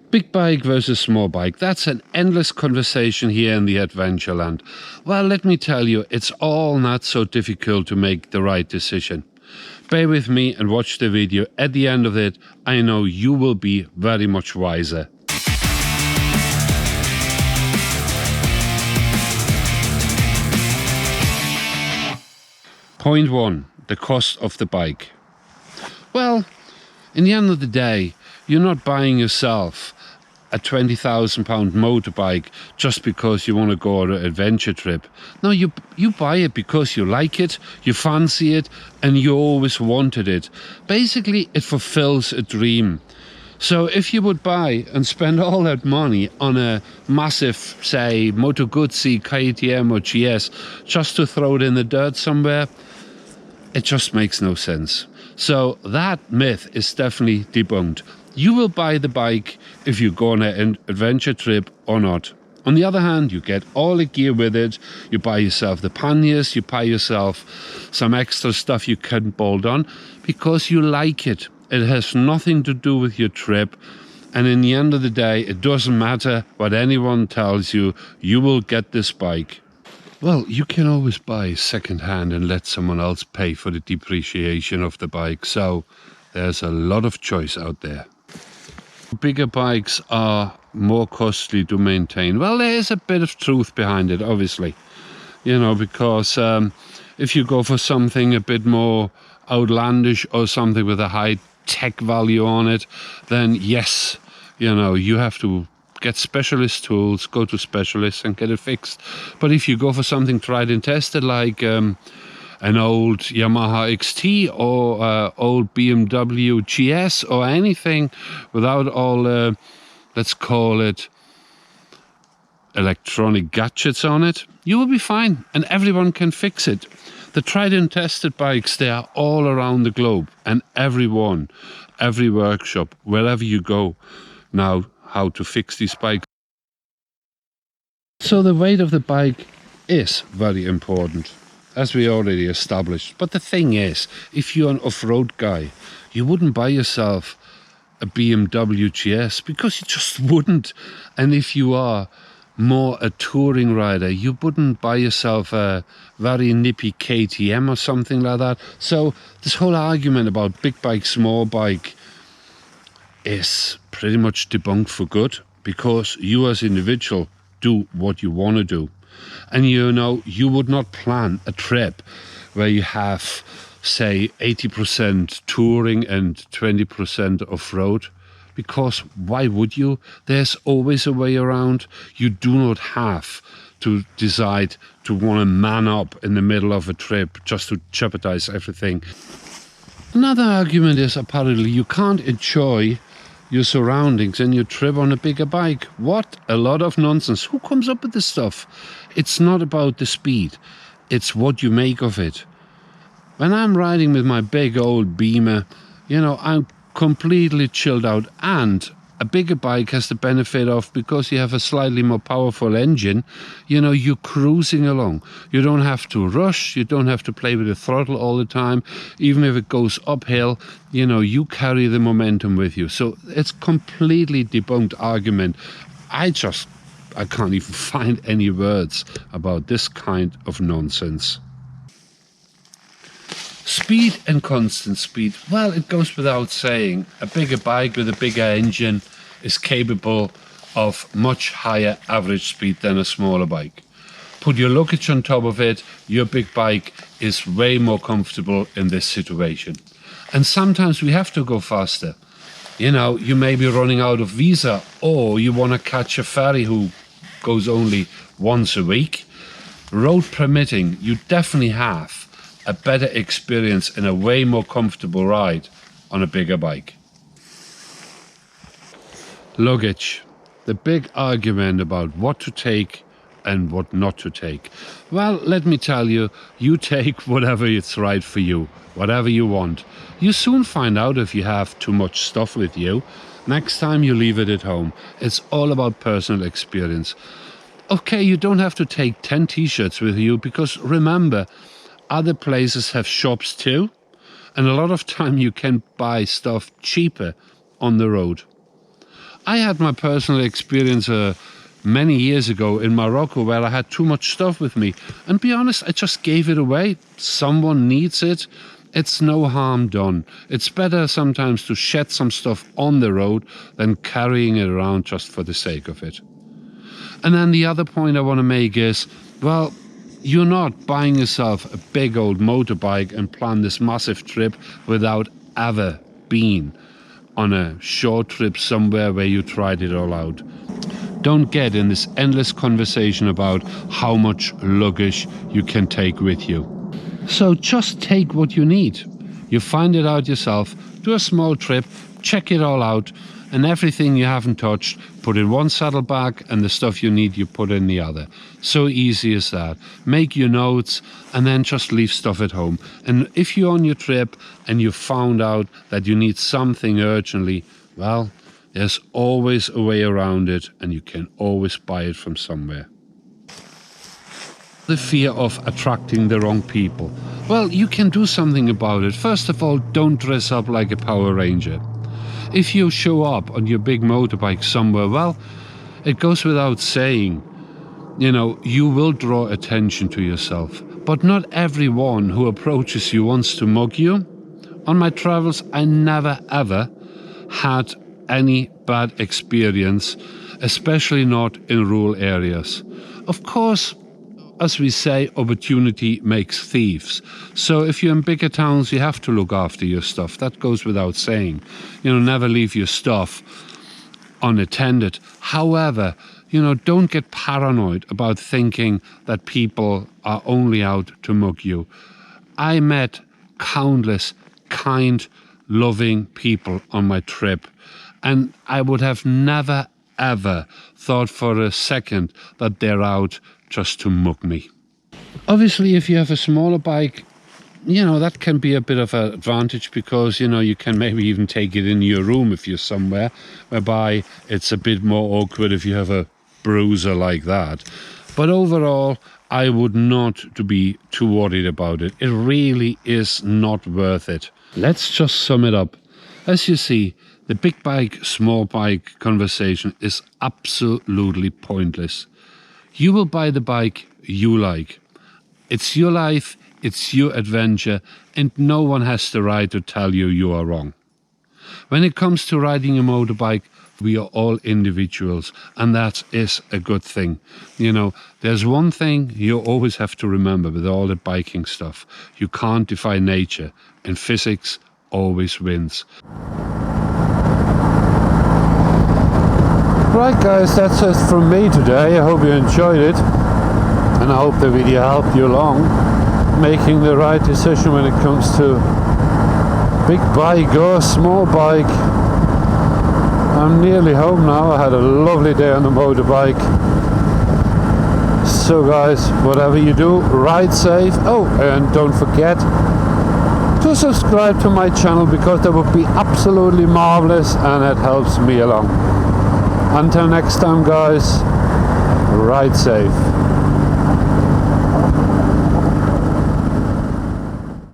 Big bike versus small bike, that's an endless conversation here in the Adventureland. Well, let me tell you, it's all not so difficult to make the right decision. Bear with me and watch the video. At the end of it, I know you will be very much wiser. Point 1, the cost of the bike. Well, in the end of the day, you're not buying yourself a £20,000 motorbike just because you want to go on an adventure trip. No, you buy it because you like it, you fancy it, and you always wanted it. Basically, it fulfills a dream. So if you would buy and spend all that money on a massive, say, Moto Guzzi, KTM or GS, just to throw it in the dirt somewhere, it just makes no sense. So that myth is definitely debunked. You will buy the bike if you go on an adventure trip or not. On the other hand, you get all the gear with it. You buy yourself the panniers, you buy yourself some extra stuff you can bolt on because you like it. It has nothing to do with your trip. And in the end of the day, it doesn't matter what anyone tells you, you will get this bike. Well, you can always buy second-hand and let someone else pay for the depreciation of the bike. So there's a lot of choice out there. Bigger bikes are more costly to maintain. Well, there is a bit of truth behind it, obviously. You know, because if you go for something a bit more outlandish or something with a high tech value on it, then yes, you know, you have to get specialist tools, go to specialists and get it fixed. But if you go for something tried and tested, like an old Yamaha XT or old BMW GS or anything without all, let's call it, electronic gadgets on it, you will be fine and everyone can fix it. The tried and tested bikes, they are all around the globe, and everyone, every workshop, wherever you go, now how to fix these bikes. So the weight of the bike is very important, as we already established. But the thing is, if you're an off-road guy, you wouldn't buy yourself a BMW GS because you just wouldn't. And if you are more a touring rider, you wouldn't buy yourself a very nippy KTM or something like that. So this whole argument about big bike, small bike is pretty much debunked for good, because you as an individual do what you want to do. And you know, you would not plan a trip where you have, say, 80% touring and 20% off-road, because why would you? There's always a way around. You do not have to decide to want to man up in the middle of a trip just to jeopardize everything. Another argument is apparently you can't enjoy your surroundings and your trip on a bigger bike. What a lot of nonsense. Who comes up with this stuff? It's not about the speed, it's what you make of it. When I'm riding with my big old Beamer, you know, I'm completely chilled out, and a bigger bike has the benefit of, because you have a slightly more powerful engine, you know, you're cruising along. You don't have to rush, you don't have to play with the throttle all the time. Even if it goes uphill, you know, you carry the momentum with you. So it's completely debunked argument. I can't even find any words about this kind of nonsense. Speed and constant speed. Well, it goes without saying, a bigger bike with a bigger engine is capable of much higher average speed than a smaller bike. Put your luggage on top of it, your big bike is way more comfortable in this situation. And sometimes we have to go faster. You know, you may be running out of visa, or you want to catch a ferry who goes only once a week. Road permitting, you definitely have a better experience and a way more comfortable ride on a bigger bike. Luggage. The big argument about what to take and what not to take. Well, let me tell you, you take whatever is right for you, whatever you want. You soon find out if you have too much stuff with you. Next time you leave it at home. It's all about personal experience. Okay, you don't have to take 10 t-shirts with you, because remember, other places have shops too, and a lot of time you can buy stuff cheaper on the road. I had my personal experience many years ago in Morocco where I had too much stuff with me. And to be honest, I just gave it away. Someone needs it. It's no harm done. It's better sometimes to shed some stuff on the road than carrying it around just for the sake of it. And then the other point I want to make is, well, you're not buying yourself a big old motorbike and plan this massive trip without ever being on a short trip somewhere where you tried it all out. Don't get in this endless conversation about how much luggage you can take with you. So just take what you need. You find it out yourself, do a small trip, check it all out, and everything you haven't touched, put in one saddlebag, and the stuff you need you put in the other. So easy as that. Make your notes and then just leave stuff at home. And if you're on your trip and you found out that you need something urgently, well, there's always a way around it, and you can always buy it from somewhere. The fear of attracting the wrong people. Well, you can do something about it. First of all, don't dress up like a Power Ranger. If you show up on your big motorbike somewhere, well, it goes without saying, you will draw attention to yourself. But not everyone who approaches you wants to mug you. On my travels, I never ever had any bad experience, especially not in rural areas. Of course, as we say, opportunity makes thieves. So if you're in bigger towns, you have to look after your stuff. That goes without saying. Never leave your stuff unattended. However, don't get paranoid about thinking that people are only out to mug you. I met countless kind, loving people on my trip, and I would have never, ever thought for a second that they're out just to mug me. Obviously, if you have a smaller bike, that can be a bit of an advantage because, you can maybe even take it in your room if you're somewhere, whereby it's a bit more awkward if you have a bruiser like that. But overall, I would not to be too worried about it. It really is not worth it. Let's just sum it up. As you see, the big bike, small bike conversation is absolutely pointless. You will buy the bike you like. It's your life, it's your adventure, and no one has the right to tell you you are wrong. When it comes to riding a motorbike, we are all individuals, and that is a good thing. There's one thing you always have to remember with all the biking stuff. You can't defy nature, and physics always wins. Right guys, that's it from me today. I hope you enjoyed it, and I hope the video helped you along making the right decision when it comes to big bike or small bike. I'm nearly home now. I had a lovely day on the motorbike. So guys, whatever you do, ride safe. Oh, and don't forget to subscribe to my channel because that would be absolutely marvelous and it helps me along. Until next time guys, ride safe.